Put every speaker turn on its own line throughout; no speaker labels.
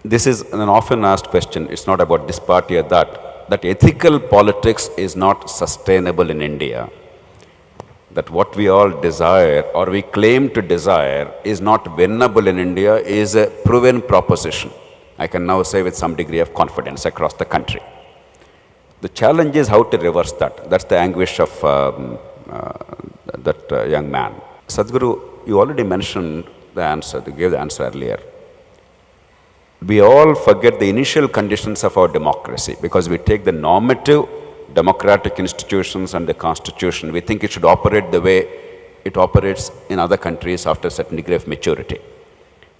This is an often asked question, it's not about this party or that ethical politics is not sustainable in India. That what we all desire or we claim to desire is not winnable in India is a proven proposition. I can now say with some degree of confidence across the country. The challenge is how to reverse that. That's the anguish of that young man. Sadhguru, you already mentioned the answer, you gave the answer earlier. We all forget the initial conditions of our democracy because we take the normative democratic institutions and the constitution. We think it should operate the way it operates in other countries after a certain degree of maturity.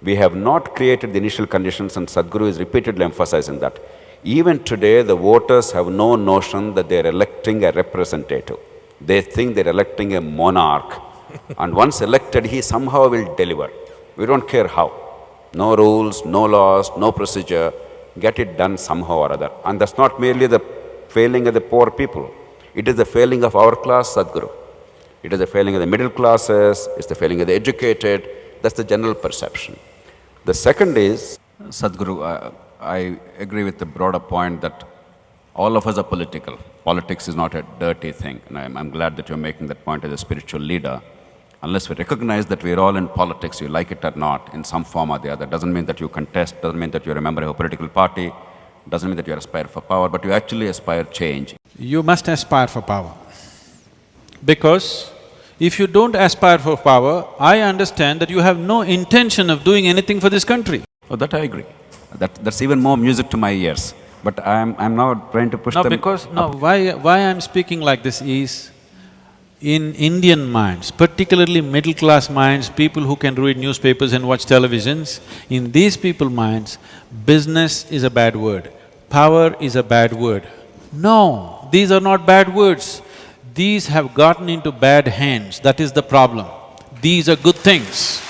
We have not created the initial conditions, and Sadhguru is repeatedly emphasizing that. Even today, the voters have no notion that they are electing a representative. They think they are electing a monarch, and once elected, he somehow will deliver. We don't care how. No rules, no laws, no procedure, get it done somehow or other. And that's not merely the failing of the poor people. It is the failing of our class, Sadhguru. It is the failing of the middle classes, it's the failing of the educated. That's the general perception. The second is, Sadhguru, I agree with the broader point that all of us are political. Politics is not a dirty thing. And I'm glad that you're making that point as a spiritual leader. Unless we recognize that we're all in politics, you like it or not, in some form or the other, doesn't mean that you contest, doesn't mean that you're a member of a political party, doesn't mean that you aspire for power, but you actually aspire change.
You must aspire for power. Because if you don't aspire for power, I understand that you have no intention of doing anything for this country.
Oh, that I agree. That's even more music to my ears. But I'm now trying to push them up.
Why I'm speaking like this is, in Indian minds, particularly middle-class minds, people who can read newspapers and watch televisions, in these people's minds, business is a bad word, power is a bad word. No, these are not bad words. These have gotten into bad hands, that is the problem. These are good things.